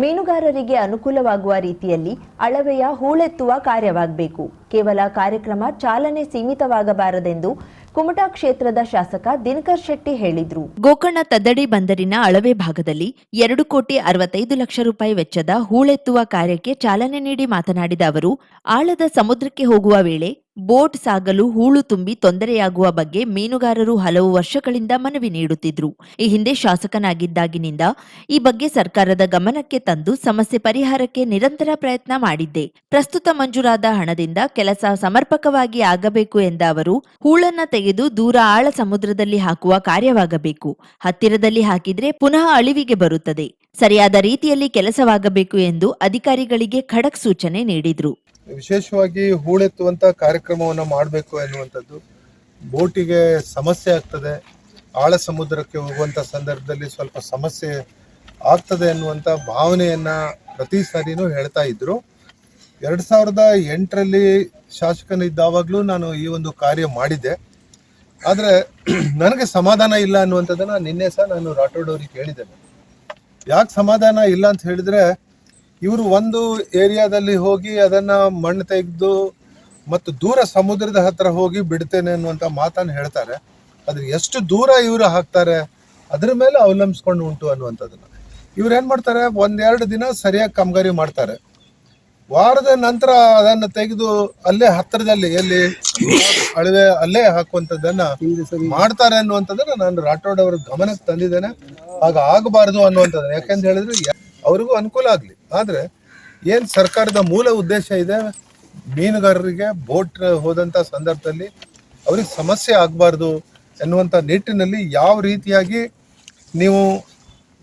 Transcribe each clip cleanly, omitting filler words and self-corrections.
ಮೀನುಗಾರರಿಗೆ ಅನುಕೂಲವಾಗುವ ರೀತಿಯಲ್ಲಿ ಅಳವೆಯ ಹೂಳೆತ್ತುವ ಕಾರ್ಯವಾಗಬೇಕು. ಕೇವಲ ಕಾರ್ಯಕ್ರಮ ಚಾಲನೆ ಸೀಮಿತವಾಗಬಾರದೆಂದು ಕುಮಟಾ ಕ್ಷೇತ್ರದ ಶಾಸಕ ದಿನಕರ್ ಶೆಟ್ಟಿ ಹೇಳಿದರು. ಗೋಕರ್ಣ ತದ್ದಡಿ ಬಂದರಿನ ಅಳವೆ ಭಾಗದಲ್ಲಿ 2,65,00,000 ರೂಪಾಯಿ ವೆಚ್ಚದ ಹೂಳೆತ್ತುವ ಕಾರ್ಯಕ್ಕೆ ಚಾಲನೆ ನೀಡಿ ಮಾತನಾಡಿದ ಅವರು, ಆಳದ ಸಮುದ್ರಕ್ಕೆ ಹೋಗುವ ವೇಳೆ ಬೋಟ್ ಸಾಗಲು ಹೂಳು ತುಂಬಿ ತೊಂದರೆಯಾಗುವ ಬಗ್ಗೆ ಮೀನುಗಾರರು ಹಲವು ವರ್ಷಗಳಿಂದ ಮನವಿ ನೀಡುತ್ತಿದ್ರು. ಈ ಹಿಂದೆ ಶಾಸಕನಾಗಿದ್ದಾಗಿನಿಂದ ಈ ಬಗ್ಗೆ ಸರ್ಕಾರದ ಗಮನಕ್ಕೆ ತಂದು ಸಮಸ್ಯೆ ಪರಿಹಾರಕ್ಕೆ ನಿರಂತರ ಪ್ರಯತ್ನ ಮಾಡಿದ್ದೆ. ಪ್ರಸ್ತುತ ಮಂಜೂರಾದ ಹಣದಿಂದ ಕೆಲಸ ಸಮರ್ಪಕವಾಗಿ ಆಗಬೇಕು ಎಂದ ಅವರು, ಹೂಳನ್ನ ತೆಗೆದು ದೂರ ಆಳ ಸಮುದ್ರದಲ್ಲಿ ಹಾಕುವ ಕಾರ್ಯವಾಗಬೇಕು. ಹತ್ತಿರದಲ್ಲಿ ಹಾಕಿದ್ರೆ ಪುನಃ ಅಳಿವಿಗೆ ಬರುತ್ತದೆ. ಸರಿಯಾದ ರೀತಿಯಲ್ಲಿ ಕೆಲಸವಾಗಬೇಕು ಎಂದು ಅಧಿಕಾರಿಗಳಿಗೆ ಖಡಕ್ ಸೂಚನೆ ನೀಡಿದ್ರು. ವಿಶೇಷವಾಗಿ ಹೂಳೆತ್ತುವಂತ ಕಾರ್ಯಕ್ರಮವನ್ನು ಮಾಡಬೇಕು ಎನ್ನುವಂಥದ್ದು. ಬೋಟಿಗೆ ಸಮಸ್ಯೆ ಆಗ್ತದೆ, ಆಳ ಸಮುದ್ರಕ್ಕೆ ಹೋಗುವಂಥ ಸಂದರ್ಭದಲ್ಲಿ ಸ್ವಲ್ಪ ಸಮಸ್ಯೆ ಆಗ್ತದೆ ಎನ್ನುವಂಥ ಭಾವನೆಯನ್ನ ಪ್ರತಿ ಸಾರಿನೂ ಹೇಳ್ತಾ ಇದ್ರು. 2008ರಲ್ಲಿ ಶಾಸಕನಿದ್ದಾವಾಗಲೂ ನಾನು ಈ ಒಂದು ಕಾರ್ಯ ಮಾಡಿದ್ದೆ. ಆದರೆ ನನಗೆ ಸಮಾಧಾನ ಇಲ್ಲ ಅನ್ನುವಂಥದ್ದನ್ನು ನಿನ್ನೆ ಸಹ ನಾನು ರಾಠೋಡ್ ಅವರಿಗೆ ಹೇಳಿದ್ದೇನೆ. ಯಾಕೆ ಸಮಾಧಾನ ಇಲ್ಲ ಅಂತ ಹೇಳಿದ್ರೆ, ಇವರು ಒಂದು ಏರಿಯಾದಲ್ಲಿ ಹೋಗಿ ಅದನ್ನು ಮಣ್ಣು ತೆಗೆದು ಮತ್ತು ದೂರ ಸಮುದ್ರದ ಹತ್ರ ಹೋಗಿ ಬಿಡ್ತೇನೆ ಅನ್ನುವಂಥ ಮಾತನ್ನು ಹೇಳ್ತಾರೆ. ಆದರೆ ಎಷ್ಟು ದೂರ ಇವರು ಹಾಕ್ತಾರೆ ಅದರ ಮೇಲೆ ಅವಲಂಬಿಸ್ಕೊಂಡು ಉಂಟು ಅನ್ನುವಂಥದ್ದನ್ನು. ಇವ್ರು ಏನು ಮಾಡ್ತಾರೆ, 1-2 ದಿನ ಸರಿಯಾಗಿ ಕಾಮಗಾರಿ ಮಾಡ್ತಾರೆ. ವಾರದ ನಂತರ ಅದನ್ನು ತೆಗೆದು ಅಲ್ಲೇ ಹತ್ತಿರದಲ್ಲಿ ಎಲ್ಲಿ ಅಳವೆ ಅಲ್ಲೇ ಹಾಕುವಂಥದ್ದನ್ನು ಮಾಡ್ತಾರೆ ಅನ್ನುವಂಥದ್ದನ್ನು ನಾನು ರಾಠೋಡ್ ಅವರ ಗಮನಕ್ಕೆ ತಂದಿದ್ದೇನೆ. ಆಗ ಆಗಬಾರ್ದು ಅನ್ನುವಂಥದ್ದು. ಯಾಕೆಂತ ಹೇಳಿದ್ರೆ ಅವ್ರಿಗೂ ಅನುಕೂಲ ಆಗಲಿ. ಆದರೆ ಏನು ಸರ್ಕಾರದ ಮೂಲ ಉದ್ದೇಶ ಇದೆ, ಮೀನುಗಾರರಿಗೆ ಬೋಟ್ ಹೋದಂಥ ಸಂದರ್ಭದಲ್ಲಿ ಅವ್ರಿಗೆ ಸಮಸ್ಯೆ ಆಗಬಾರ್ದು ಎನ್ನುವಂಥ ನಿಟ್ಟಿನಲ್ಲಿ ಯಾವ ರೀತಿಯಾಗಿ ನೀವು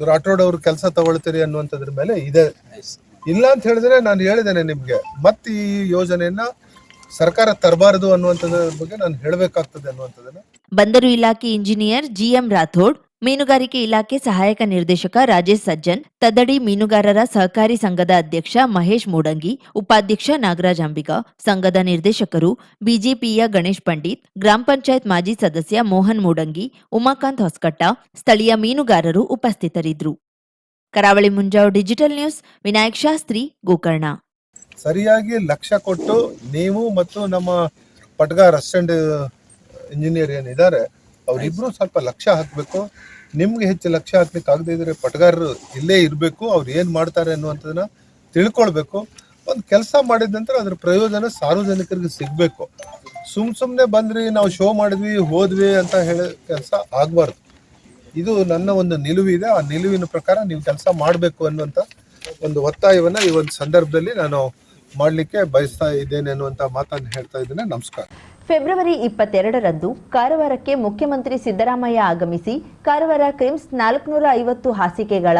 ರಾಠೋಡ್ ಅವರು ಕೆಲಸ ತಗೊಳ್ತೀರಿ ಅನ್ನುವಂಥದ್ರ ಮೇಲೆ ಇದೆ. ಇಲ್ಲ ಅಂತ ಹೇಳಿದ್ರೆ ನಾನು ಹೇಳಿದ್ದೇನೆ ನಿಮಗೆ, ಮತ್ತೆ ಈ ಯೋಜನೆಯನ್ನ ಸರ್ಕಾರ ತರಬಾರದು ಅನ್ನುವಂಥದ್ರ ಬಗ್ಗೆ ನಾನು ಹೇಳಬೇಕಾಗ್ತದೆ ಅನ್ನುವಂಥದ್ದನ್ನ. ಬಂದರು ಇಲಾಖೆ ಇಂಜಿನಿಯರ್ ಜಿಎಂ ರಾಥೋಡ್, ಮೀನುಗಾರಿಕೆ ಇಲಾಖೆ ಸಹಾಯಕ ನಿರ್ದೇಶಕ ರಾಜೇಶ್ ಸಜ್ಜನ್, ತದ್ದಡಿ ಮೀನುಗಾರರ ಸಹಕಾರಿ ಸಂಘದ ಅಧ್ಯಕ್ಷ ಮಹೇಶ್ ಮೂಡಂಗಿ, ಉಪಾಧ್ಯಕ್ಷ ನಾಗರಾಜ್ ಅಂಬಿಗ, ಸಂಘದ ನಿರ್ದೇಶಕರು ಬಿಜೆಪಿಯ ಗಣೇಶ್ ಪಂಡಿತ್, ಗ್ರಾಮ ಪಂಚಾಯತ್ ಮಾಜಿ ಸದಸ್ಯ ಮೋಹನ್ ಮೂಡಂಗಿ, ಉಮಾಕಾಂತ್ ಹೊಸಕಟ್ಟ, ಸ್ಥಳೀಯ ಮೀನುಗಾರರು ಉಪಸ್ಥಿತರಿದ್ದರು. ಕರಾವಳಿ ಮುಂಜಾವು ಡಿಜಿಟಲ್ ನ್ಯೂಸ್, ವಿನಾಯಕ್ ಶಾಸ್ತ್ರಿ, ಗೋಕರ್ಣ. ಸರಿಯಾಗಿ ಲಕ್ಷ್ಯ ಕೊಟ್ಟು ನೀವು ಮತ್ತು ನಮ್ಮ ಪಟ್ಗಾರ್ ಅಸಿಸ್ಟೆಂಟ್ ಇಂಜಿನಿಯರ್ ಏನಿದ್ದಾರೆ ಅವರಿಬ್ರು ಸ್ವಲ್ಪ ಲಕ್ಷ್ಯ ಹಾಕಬೇಕು. ನಿಮ್ಗೆ ಹೆಚ್ಚು ಲಕ್ಷ್ಯ ಹಾಕ್ಲಿಕ್ಕೆ ಆಗದೆ ಇದ್ರೆ ಪಟ್ಗಾರರು ಇಲ್ಲೇ ಇರಬೇಕು, ಅವ್ರು ಏನು ಮಾಡ್ತಾರೆ ಅನ್ನುವಂಥದ್ದನ್ನ ತಿಳ್ಕೊಳ್ಬೇಕು. ಒಂದು ಕೆಲಸ ಮಾಡಿದ ನಂತರ ಅದ್ರ ಪ್ರಯೋಜನ ಸಾರ್ವಜನಿಕರಿಗೆ ಸಿಗಬೇಕು. ಸುಮ್ಮನೆ ಬಂದ್ರಿ, ನಾವು ಶೋ ಮಾಡಿದ್ವಿ ಹೋದ್ವಿ ಅಂತ ಹೇಳೋ ಕೆಲಸ ಆಗಬಾರ್ದು. ಇದು ನನ್ನ ಒಂದು ನಿಲುವಿದೆ. ಆ ನಿಲುವಿನ ಪ್ರಕಾರ ನೀವು ಕೆಲಸ ಮಾಡಬೇಕು ಅನ್ನುವಂಥ ಒಂದು ಒತ್ತಾಯವನ್ನು ಈ ಒಂದು ಸಂದರ್ಭದಲ್ಲಿ ನಾನು ಮಾಡಲಿಕ್ಕೆ ಬಯಸ್ತಾ ಇದ್ದೇನೆ ಅನ್ನುವಂಥ ಮಾತನ್ನು ಹೇಳ್ತಾ ಇದ್ದೇನೆ. ನಮಸ್ಕಾರ. ಫೆಬ್ರವರಿ 22ರಂದು ಕಾರವಾರಕ್ಕೆ ಮುಖ್ಯಮಂತ್ರಿ ಸಿದ್ದರಾಮಯ್ಯ ಆಗಮಿಸಿ ಕಾರವಾರ ಕ್ರಿಮ್ಸ್ 450 ಹಾಸಿಗೆಗಳ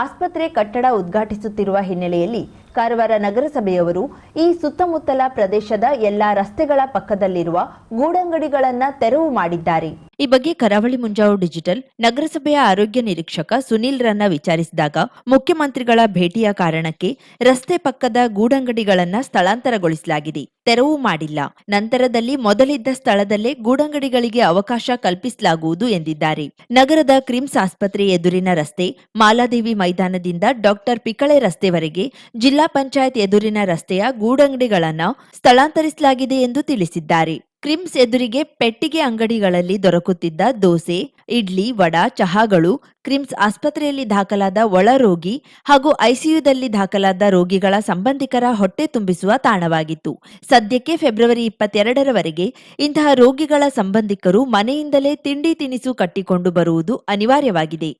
ಆಸ್ಪತ್ರೆ ಕಟ್ಟಡ ಉದ್ಘಾಟಿಸುತ್ತಿರುವ ಹಿನ್ನೆಲೆಯಲ್ಲಿ ಕಾರವಾರ ನಗರಸಭೆಯವರು ಈ ಸುತ್ತಮುತ್ತಲ ಪ್ರದೇಶದ ಎಲ್ಲಾ ರಸ್ತೆಗಳ ಪಕ್ಕದಲ್ಲಿರುವ ಗೂಡಂಗಡಿಗಳನ್ನು ತೆರವು ಮಾಡಿದ್ದಾರೆ. ಈ ಬಗ್ಗೆ ಕರಾವಳಿ ಮುಂಜಾವು ಡಿಜಿಟಲ್ ನಗರಸಭೆಯ ಆರೋಗ್ಯ ನಿರೀಕ್ಷಕ ಸುನೀಲ್ ರನ್ನ ವಿಚಾರಿಸಿದಾಗ, ಮುಖ್ಯಮಂತ್ರಿಗಳ ಭೇಟಿಯ ಕಾರಣಕ್ಕೆ ರಸ್ತೆ ಪಕ್ಕದ ಗೂಡಂಗಡಿಗಳನ್ನು ಸ್ಥಳಾಂತರಗೊಳಿಸಲಾಗಿದೆ, ತೆರವು ಮಾಡಿಲ್ಲ. ನಂತರದಲ್ಲಿ ಮೊದಲಿದ್ದ ಸ್ಥಳದಲ್ಲೇ ಗೂಡಂಗಡಿಗಳಿಗೆ ಅವಕಾಶ ಕಲ್ಪಿಸಲಾಗುವುದು ಎಂದಿದ್ದಾರೆ. ನಗರದ ಕ್ರಿಮ್ಸ್ ಆಸ್ಪತ್ರೆ ಎದುರಿನ ರಸ್ತೆ, ಮಾಲಾದೇವಿ ಮೈದಾನದಿಂದ ಡಾಕ್ಟರ್ ಪಿಕಳೆ ರಸ್ತೆವರೆಗೆ ಜಿಲ್ಲಾ ಪಂಚಾಯತ್ ಎದುರಿನ ರಸ್ತೆಯ ಗೂಡಂಗಡಿಗಳನ್ನು ಸ್ಥಳಾಂತರಿಸಲಾಗಿದೆ ಎಂದು ತಿಳಿಸಿದ್ದಾರೆ. ಕ್ರಿಮ್ಸ್ ಎದುರಿಗೆ ಪೆಟ್ಟಿಗೆ ಅಂಗಡಿಗಳಲ್ಲಿ ದೊರಕುತ್ತಿದ್ದ ದೋಸೆ, ಇಡ್ಲಿ, ವಡಾ, ಚಹಾಗಳು ಕ್ರಿಮ್ಸ್ ಆಸ್ಪತ್ರೆಯಲ್ಲಿ ದಾಖಲಾದ ಒಳ ರೋಗಿ ಹಾಗೂ ಐಸಿಯುದಲ್ಲಿ ದಾಖಲಾದ ರೋಗಿಗಳ ಸಂಬಂಧಿಕರ ಹೊಟ್ಟೆ ತುಂಬಿಸುವ ತಾಣವಾಗಿತ್ತು. ಸದ್ಯಕ್ಕೆ ಫೆಬ್ರವರಿ 22ರವರೆಗೆ ಇಂತಹ ರೋಗಿಗಳ ಸಂಬಂಧಿಕರು ಮನೆಯಿಂದಲೇ ತಿಂಡಿ ತಿನಿಸು ಕಟ್ಟಿಕೊಂಡು ಬರುವುದು ಅನಿವಾರ್ಯವಾಗಿದೆ.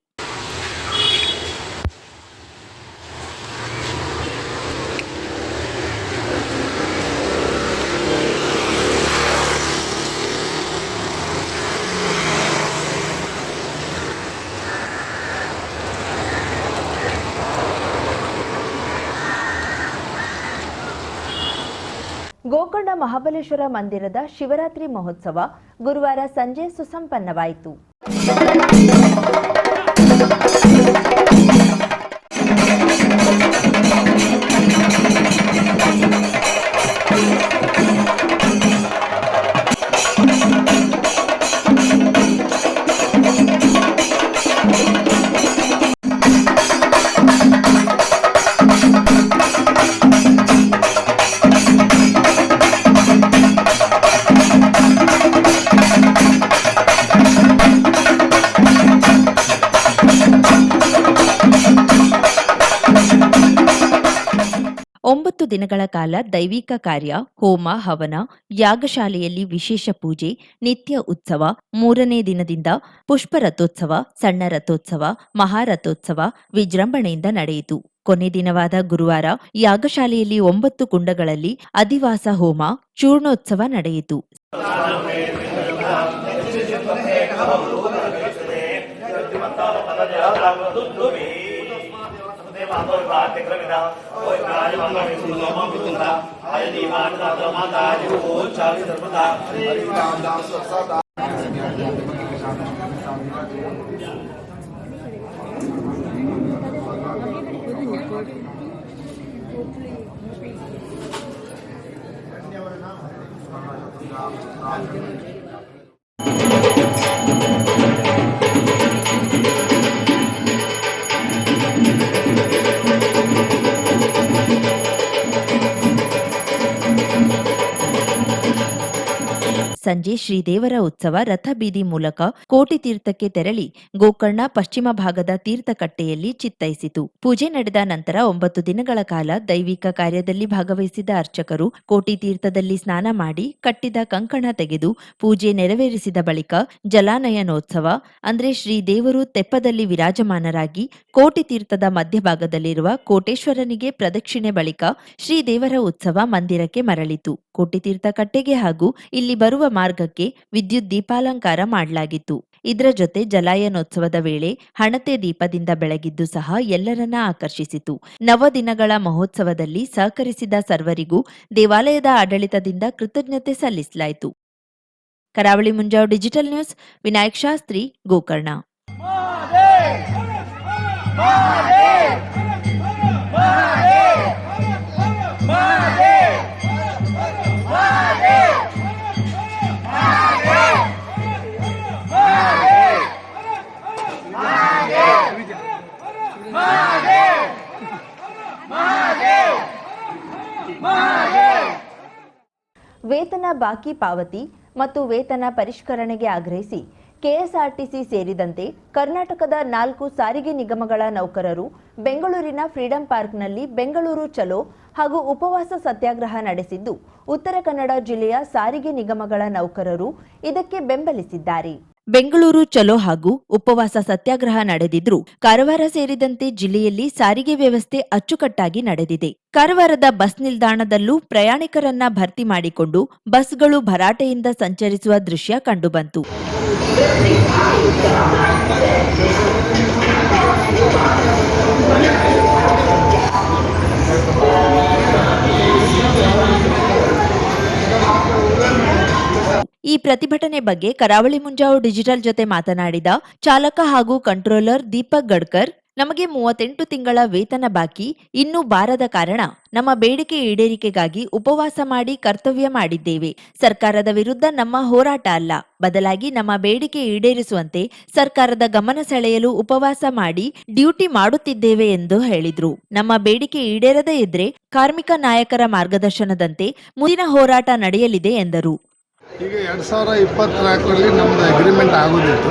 ಗೋಕರ್ಣ ಮಹಾಬಲೇಶ್ವರ ಮಂದಿರದ ಶಿವರಾತ್ರಿ ಮಹೋತ್ಸವ ಗುರುವಾರ ಸಂಜೆ ಸುಸಂಪನ್ನವಾಯಿತು. 9 ದಿನಗಳ ಕಾಲ ದೈವಿಕ ಕಾರ್ಯ, ಹೋಮ, ಹವನ, ಯಾಗಶಾಲೆಯಲ್ಲಿ ವಿಶೇಷ ಪೂಜೆ, ನಿತ್ಯ ಉತ್ಸವ, 3ನೇ ದಿನದಿಂದ ಪುಷ್ಪರಥೋತ್ಸವ, ಸಣ್ಣ ರಥೋತ್ಸವ, ಮಹಾರಥೋತ್ಸವ ವಿಜೃಂಭಣೆಯಿಂದ ನಡೆಯಿತು. ಕೊನೆ ದಿನವಾದ ಗುರುವಾರ ಯಾಗಶಾಲೆಯಲ್ಲಿ 9 ಕುಂಡಗಳಲ್ಲಿ ಅಧಿವಾಸ ಹೋಮ, ಚೂರ್ಣೋತ್ಸವ ನಡೆಯಿತು. ಸಂಜೆ ಶ್ರೀದೇವರ ಉತ್ಸವ ರಥ ಬೀದಿ ಮೂಲಕ ಕೋಟಿ ತೀರ್ಥಕ್ಕೆ ತೆರಳಿ ಗೋಕರ್ಣ ಪಶ್ಚಿಮ ಭಾಗದ ತೀರ್ಥಕಟ್ಟೆಯಲ್ಲಿ ಚಿತ್ತೈಸಿತು. ಪೂಜೆ ನಡೆದ ನಂತರ 9 ದಿನಗಳ ಕಾಲ ದೈವಿಕ ಕಾರ್ಯದಲ್ಲಿ ಭಾಗವಹಿಸಿದ ಅರ್ಚಕರು ಕೋಟಿ ತೀರ್ಥದಲ್ಲಿ ಸ್ನಾನ ಮಾಡಿ ಕಟ್ಟಿದ ಕಂಕಣ ತೆಗೆದು ಪೂಜೆ ನೆರವೇರಿಸಿದ ಬಳಿಕ ಜಲಾನಯನೋತ್ಸವ ಅಂದ್ರೆ ಶ್ರೀದೇವರು ತೆಪ್ಪದಲ್ಲಿ ವಿರಾಜಮಾನರಾಗಿ ಕೋಟಿ ತೀರ್ಥದ ಮಧ್ಯಭಾಗದಲ್ಲಿರುವ ಕೋಟೇಶ್ವರನಿಗೆ ಪ್ರದಕ್ಷಿಣೆ ಬಳಿಕ ಶ್ರೀದೇವರ ಉತ್ಸವ ಮಂದಿರಕ್ಕೆ ಮರಳಿತು. ಕೋಟಿ ತೀರ್ಥ ಕಟ್ಟೆಗೆ ಹಾಗೂ ಇಲ್ಲಿ ಬರುವ ಮಾರ್ಗಕ್ಕೆ ವಿದ್ಯುತ್ ದೀಪಾಲಂಕಾರ ಮಾಡಲಾಗಿತ್ತು. ಇದರ ಜೊತೆ ಜಲಾಯನೋತ್ಸವದ ವೇಳೆ ಹಣತೆ ದೀಪದಿಂದ ಬೆಳಗಿದ್ದು ಸಹ ಎಲ್ಲರನ್ನ ಆಕರ್ಷಿಸಿತು. 9 ದಿನಗಳ ಮಹೋತ್ಸವದಲ್ಲಿ ಸಹಕರಿಸಿದ ಸರ್ವರಿಗೂ ದೇವಾಲಯದ ಆಡಳಿತದಿಂದ ಕೃತಜ್ಞತೆ ಸಲ್ಲಿಸಲಾಯಿತು. ಕರಾವಳಿ ಮುಂಜಾವು ಡಿಜಿಟಲ್ ನ್ಯೂಸ್, ವಿನಾಯಕ್ ಶಾಸ್ತ್ರಿ, ಗೋಕರ್ಣ. ವೇತನ ಬಾಕಿ ಪಾವತಿ ಮತ್ತು ವೇತನ ಪರಿಷ್ಕರಣೆಗೆ ಆಗ್ರಹಿಸಿ ಕೆಎಸ್ಆರ್ಟಿಸಿ ಸೇರಿದಂತೆ ಕರ್ನಾಟಕದ 4 ಸಾರಿಗೆ ನಿಗಮಗಳ ನೌಕರರು ಬೆಂಗಳೂರಿನ ಫ್ರೀಡಂ ಪಾರ್ಕ್ನಲ್ಲಿ ಬೆಂಗಳೂರು ಚಲೋ ಹಾಗೂ ಉಪವಾಸ ಸತ್ಯಾಗ್ರಹ ನಡೆಸಿದ್ದು, ಉತ್ತರ ಕನ್ನಡ ಜಿಲ್ಲೆಯ ಸಾರಿಗೆ ನಿಗಮಗಳ ನೌಕರರು ಇದಕ್ಕೆ ಬೆಂಬಲಿಸಿದ್ದಾರೆ. ಬೆಂಗಳೂರು ಚಲೋ ಹಾಗೂ ಉಪವಾಸ ಸತ್ಯಾಗ್ರಹ ನಡೆದಿದ್ರೂ ಕಾರವಾರ ಸೇರಿದಂತೆ ಜಿಲ್ಲೆಯಲ್ಲಿ ಸಾರಿಗೆ ವ್ಯವಸ್ಥೆ ಅಚ್ಚುಕಟ್ಟಾಗಿ ನಡೆದಿದೆ. ಕಾರವಾರದ ಬಸ್ ನಿಲ್ದಾಣದಲ್ಲೂ ಪ್ರಯಾಣಿಕರನ್ನ ಭರ್ತಿ ಮಾಡಿಕೊಂಡು ಬಸ್ಗಳು ಭರಾಟೆಯಿಂದ ಸಂಚರಿಸುವ ದೃಶ್ಯ ಕಂಡುಬಂತು. ಈ ಪ್ರತಿಭಟನೆ ಬಗ್ಗೆ ಕರಾವಳಿ ಮುಂಜಾವು ಡಿಜಿಟಲ್ ಜೊತೆ ಮಾತನಾಡಿದ ಚಾಲಕ ಹಾಗೂ ಕಂಟ್ರೋಲರ್ ದೀಪಕ್ ಗಡ್ಕರ್, ನಮಗೆ 38 ತಿಂಗಳ ವೇತನ ಬಾಕಿ ಇನ್ನೂ ಬಾರದ ಕಾರಣ ನಮ್ಮ ಬೇಡಿಕೆ ಈಡೇರಿಕೆಗಾಗಿ ಉಪವಾಸ ಮಾಡಿ ಕರ್ತವ್ಯ ಮಾಡಿದ್ದೇವೆ. ಸರ್ಕಾರದ ವಿರುದ್ಧ ನಮ್ಮ ಹೋರಾಟ ಅಲ್ಲ, ಬದಲಾಗಿ ನಮ್ಮ ಬೇಡಿಕೆ ಈಡೇರಿಸುವಂತೆ ಸರ್ಕಾರದ ಗಮನ ಸೆಳೆಯಲು ಉಪವಾಸ ಮಾಡಿ ಡ್ಯೂಟಿ ಮಾಡುತ್ತಿದ್ದೇವೆ ಎಂದು ಹೇಳಿದ್ರು. ನಮ್ಮ ಬೇಡಿಕೆ ಈಡೇರದೇ ಇದ್ರೆ ಕಾರ್ಮಿಕ ನಾಯಕರ ಮಾರ್ಗದರ್ಶನದಂತೆ ಮುಂದಿನ ಹೋರಾಟ ನಡೆಯಲಿದೆ ಎಂದರು. ಈಗ 2024ರಲ್ಲಿ ನಮ್ಮದು ಅಗ್ರಿಮೆಂಟ್ ಆಗೋದಿತ್ತು,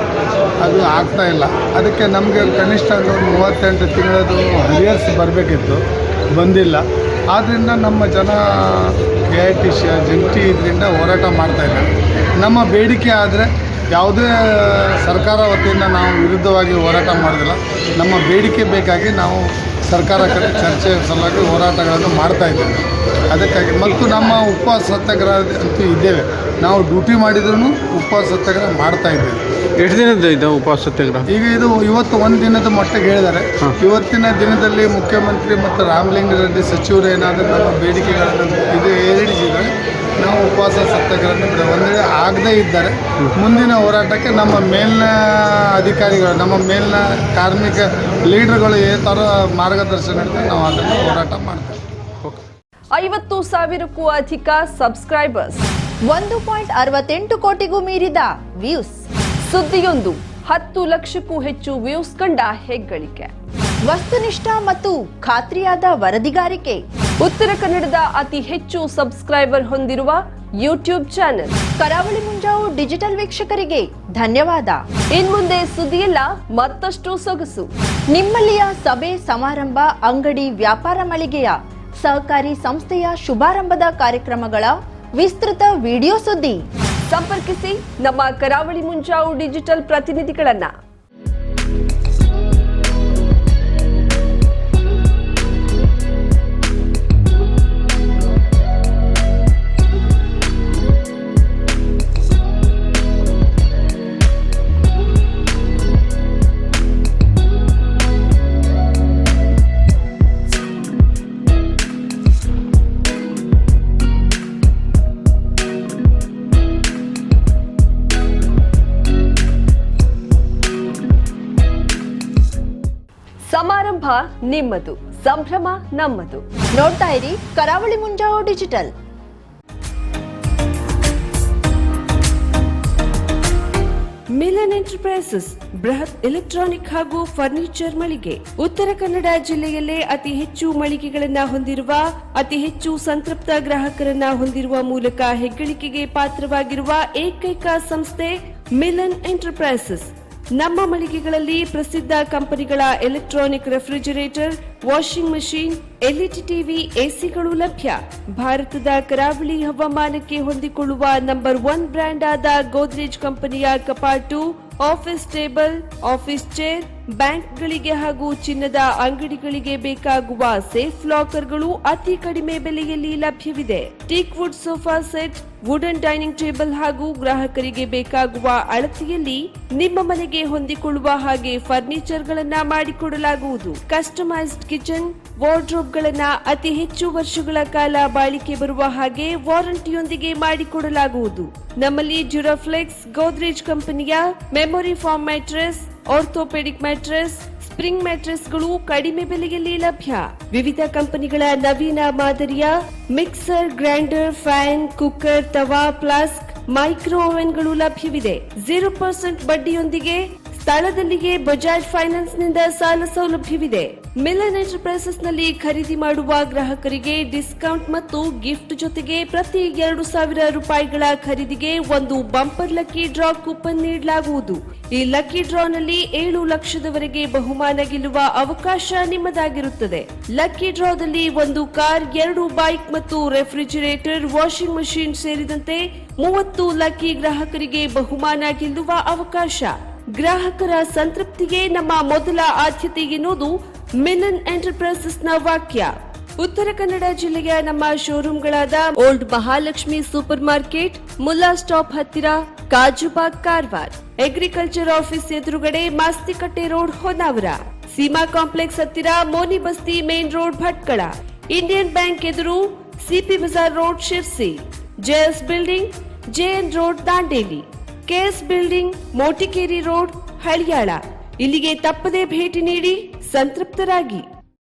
ಅದು ಆಗ್ತಾ ಇಲ್ಲ. ಅದಕ್ಕೆ ನಮಗೆ ಕನಿಷ್ಠ ಒಂದು 38 ತಿಂಗಳದು ಹರಿಯರ್ಸ್ ಬರಬೇಕಿತ್ತು, ಬಂದಿಲ್ಲ. ಆದ್ದರಿಂದ ನಮ್ಮ ಜನ AITC ಜಂಟಿ ಇದರಿಂದ ಹೋರಾಟ ಮಾಡ್ತಾಯಿದ್ದಾರೆ. ನಮ್ಮ ಬೇಡಿಕೆ ಆದರೆ ಯಾವುದೇ ಸರ್ಕಾರ ವತಿಯಿಂದ ನಾವು ವಿರುದ್ಧವಾಗಿ ಹೋರಾಟ ಮಾಡೋದಿಲ್ಲ. ನಮ್ಮ ಬೇಡಿಕೆ ಬೇಕಾಗಿ ನಾವು ಸರ್ಕಾರ ಚರ್ಚೆ ಸಲುವಾಗಿ ಹೋರಾಟಗಳನ್ನು ಮಾಡ್ತಾ ಇದ್ದೇವೆ. ಅದಕ್ಕಾಗಿ ಮತ್ತು ನಮ್ಮ ಉಪವಾಸ ಸತ್ಯಾಗ್ರಹ ಅಂತೂ ಇದ್ದೇವೆ. ನಾವು ಡ್ಯೂಟಿ ಮಾಡಿದ್ರೂ ಉಪವಾಸ ಸತ್ಯಾಗ್ರಹ ಮಾಡ್ತಾ ಇದ್ದೇವೆ. ಎಷ್ಟು ದಿನದ ಇದು ಉಪವಾಸ ಸತ್ಯಾಗ್ರಹ? ಈಗ ಇದು ಇವತ್ತು 1 ದಿನದ ಮಟ್ಟಿಗೆ ಹೇಳಿದ್ದಾರೆ. ಇವತ್ತಿನ ದಿನದಲ್ಲಿ ಮುಖ್ಯಮಂತ್ರಿ ಮತ್ತು ರಾಮಲಿಂಗಾರೆಡ್ಡಿ ಸಚಿವರು ಏನಾದರೂ ನಮ್ಮ ಬೇಡಿಕೆಗಳನ್ನು ಇದು ಈಡೇರಿಸಿದರೆ ನಾವು ಉಪವಾಸ ಸತ್ಯಾಗ್ರಹ ಒಂದು ವೇಳೆ ಆಗದೇ ಇದ್ದರೆ ಮುಂದಿನ ಹೋರಾಟಕ್ಕೆ ನಮ್ಮ ಮೇಲಿನ ಅಧಿಕಾರಿಗಳು, ನಮ್ಮ ಮೇಲಿನ ಕಾರ್ಮಿಕ ಲೀಡರ್ಗಳು ಈ ಥರ ಮಾರ್ಗದರ್ಶನ ನೀಡಿದ್ರೆ ನಾವು ಅದನ್ನು ಹೋರಾಟ ಮಾಡ್ತೇವೆ. 50,000ಕ್ಕೂ ಅಧಿಕ ಸಬ್ಸ್ಕ್ರೈಬರ್ಸ್, 1.68 ಕೋಟಿಗೂ ಮೀರಿದ ವ್ಯೂಸ್, ಸುದ್ದಿಯೊಂದು 10 ಲಕ್ಷಕ್ಕೂ ಹೆಚ್ಚು ವ್ಯೂಸ್ ಕಂಡ ಹೆಗ್ಗಳಿಕೆ, ವಸ್ತುನಿಷ್ಠ ಮತ್ತು ಖಾತ್ರಿಯಾದ ವರದಿಗಾರಿಕೆ, ಉತ್ತರ ಕನ್ನಡದ ಅತಿ ಹೆಚ್ಚು ಸಬ್ಸ್ಕ್ರೈಬರ್ ಹೊಂದಿರುವ ಯೂಟ್ಯೂಬ್ ಚಾನೆಲ್ ಕರಾವಳಿ ಮುಂಜಾವು ಡಿಜಿಟಲ್ ವೀಕ್ಷಕರಿಗೆ ಧನ್ಯವಾದ. ಇನ್ಮುಂದೆ ಸುದ್ದಿಯೆಲ್ಲ ಮತ್ತಷ್ಟು ಸೊಗಸು. ನಿಮ್ಮಲ್ಲಿಯ ಸಭೆ ಸಮಾರಂಭ, ಅಂಗಡಿ, ವ್ಯಾಪಾರ ಮಳಿಗೆಯ ಸಹಕಾರಿ ಸಂಸ್ಥೆಯ ಶುಭಾರಂಭದ ಕಾರ್ಯಕ್ರಮಗಳ ವಿಸ್ತೃತ ವಿಡಿಯೋ ಸುದ್ದಿ. ಸಂಪರ್ಕಿಸಿ ನಮ್ಮ ಕರಾವಳಿ ಮುಂಜಾವು ಡಿಜಿಟಲ್ ಪ್ರತಿನಿಧಿಗಳನ್ನ. ಸಮಾರಂಭ ನಿಮ್ಮದು, ಸಂಭ್ರಮ ನಮ್ಮದು. ನೋಡ್ತಾ ಇರಿ ಕರಾವಳಿ ಮುಂಜಾವು ಡಿಜಿಟಲ್. ಮಿಲನ್ ಎಂಟರ್ಪ್ರೈಸಸ್ ಬೃಹತ್ ಎಲೆಕ್ಟ್ರಾನಿಕ್ ಹಾಗೂ ಫರ್ನಿಚರ್ ಮಳಿಗೆ. ಉತ್ತರ ಕನ್ನಡ ಜಿಲ್ಲೆಯಲ್ಲೇ ಅತಿ ಹೆಚ್ಚು ಮಳಿಗೆಗಳನ್ನ ಹೊಂದಿರುವ, ಅತಿ ಹೆಚ್ಚು ಸಂತೃಪ್ತ ಗ್ರಾಹಕರನ್ನ ಹೊಂದಿರುವ ಮೂಲಕ ಹೆಗ್ಗಳಿಕೆಗೆ ಪಾತ್ರವಾಗಿರುವ ಏಕೈಕ ಸಂಸ್ಥೆ ಮಿಲನ್ ಎಂಟರ್ಪ್ರೈಸಸ್. ನಮ್ಮ ಮಳಿಗೆಗಳಲ್ಲಿ ಪ್ರಸಿದ್ಧ ಕಂಪನಿಗಳ electronic refrigerator, washing machine, LED TV, ಎಸಿಗಳು ಲಭ್ಯ. ಭಾರತದ ಕರಾವಳಿ ಹವಾಮಾನಕ್ಕೆ ಹೊಂದಿಕೊಳ್ಳುವ ನಂಬರ್ 1 ಬ್ರ್ಯಾಂಡ್ ಆದ ಗೋದ್ರೇಜ್ ಕಂಪನಿಯ ಕಪಾಟು, ಆಫೀಸ್ ಟೇಬಲ್, ಆಫೀಸ್ ಚೇರ್, ಬ್ಯಾಂಕ್ಗಳಿಗೆ ಹಾಗೂ ಚಿನ್ನದ ಅಂಗಡಿಗಳಿಗೆ ಬೇಕಾಗುವ ಸೇಫ್ ಲಾಕರ್ಗಳು ಅತಿ ಕಡಿಮೆ ಬೆಲೆಯಲ್ಲಿ ಲಭ್ಯವಿದೆ. Teak wood sofa set, wooden dining table ಹಾಗೂ ಗ್ರಾಹಕರಿಗೆ ಬೇಕಾಗುವ ಅಳತೆಯಲ್ಲಿ ನಿಮ್ಮ ಮನೆಗೆ ಹೊಂದಿಕೊಳ್ಳುವ ಹಾಗೆ ಫರ್ನಿಚರ್ ಗಳನ್ನ ಮಾಡಿಕೊಡಲಾಗುವುದು. ಕಸ್ಟಮೈಸ್ಡ್ ಕಿಚನ್, ವಾರ್ಡ್ರೋಬ್ ಗಳನ್ನ ಅತಿ ಹೆಚ್ಚು ವರ್ಷಗಳ ಕಾಲ ಬಾಳಿಕೆ ಬರುವ ಹಾಗೆ ವಾರಂಟಿಯೊಂದಿಗೆ ಮಾಡಿಕೊಡಲಾಗುವುದು. ನಮ್ಮಲ್ಲಿ ಡ್ಯೂರಾಫ್ಲೆಕ್ಸ್, ಗೋದ್ರೇಜ್ ಕಂಪನಿಯ memory foam mattress, orthopaedic mattress, spring ಮ್ಯಾಟ್ರೆಸ್ಗಳು ಕಡಿಮೆ ಬೆಲೆಯಲ್ಲಿ ಲಭ್ಯ. ವಿವಿಧ ಕಂಪನಿಗಳ ನವೀನ ಮಾದರಿಯ ಮಿಕ್ಸರ್, ಗ್ರೈಂಡರ್, ಫ್ಯಾನ್, ಕುಕ್ಕರ್, ತವಾ, ಫ್ಲಾಸ್ಕ್, ಮೈಕ್ರೋ ಓವೆನ್ಗಳು ಲಭ್ಯವಿದೆ. 0% ಬಡ್ಡಿಯೊಂದಿಗೆ ಸ್ಥಳದಲ್ಲಿಯೇ ಬಜಾಜ್ ಫೈನಾನ್ಸ್ ನಿಂದ ಸಾಲ ಸೌಲಭ್ಯವಿದೆ. ಮಿಲನ್ ಎಂಟರ್ಪ್ರೈಸಸ್ ನಲ್ಲಿ ಖರೀದಿ ಮಾಡುವ ಗ್ರಾಹಕರಿಗೆ ಡಿಸ್ಕೌಂಟ್ ಮತ್ತು ಗಿಫ್ಟ್ ಜೊತೆಗೆ ಪ್ರತಿ 2,000 ರೂಪಾಯಿಗಳ ಖರೀದಿಗೆ ಒಂದು ಬಂಪರ್ ಲಕ್ಕಿ ಡ್ರಾ ಕೂಪನ್ ನೀಡಲಾಗುವುದು. ಈ ಲಕ್ಕಿ ಡ್ರಾ ನಲ್ಲಿ 7 ಲಕ್ಷದವರೆಗೆ ಬಹುಮಾನ ಗೆಲ್ಲುವ ಅವಕಾಶ ನಿಮ್ಮದಾಗಿರುತ್ತದೆ. ಲಕ್ಕಿ ಡ್ರಾದಲ್ಲಿ 1 ಕಾರ್, 2 ಬೈಕ್ ಮತ್ತು ರೆಫ್ರಿಜರೇಟರ್, ವಾಷಿಂಗ್ ಮಷೀನ್ ಸೇರಿದಂತೆ 30 ಲಕ್ಕಿ ಗ್ರಾಹಕರಿಗೆ ಬಹುಮಾನ ಗೆಲ್ಲುವ ಅವಕಾಶ. ಗ್ರಾಹಕರ ಸಂತೃಪ್ತಿಗೆ ನಮ್ಮ ಮೊದಲ ಆದ್ಯತೆ ಎನ್ನುವುದು ಮಿಲನ್ ಎಂಟರ್ಪ್ರೈಸಸ್ ನ ವಾಕ್ಯ. ಉತ್ತರ ಕನ್ನಡ ಜಿಲ್ಲೆಯ ನಮ್ಮ ಶೋರೂಮ್ಗಳಾದ old Mahalakshmi super market, Mulla stop ಹತ್ತಿರ, ಕಾಜುಬಾಗ್, ಕಾರವಾರ, ಅಗ್ರಿಕಲ್ಚರ್ ಆಫೀಸ್ ಎದುರುಗಡೆ, ಮಾಸ್ತಿಕಟ್ಟೆ ರೋಡ್, ಹೊನ್ನಾವರ, ಸೀಮಾ ಕಾಂಪ್ಲೆಕ್ಸ್ ಹತ್ತಿರ, Moni Basti main road, Bhatkal, Indian bank ಎದುರು, CP Bazar road, Sirsi, JS building, JN road, Dandeli, KS building, Motikeri road, Haliyal. ಇಲ್ಲಿಗೆ ತಪ್ಪದೇ ಭೇಟಿ ನೀಡಿ ಸಂತೃಪ್ತರಾಗಿ.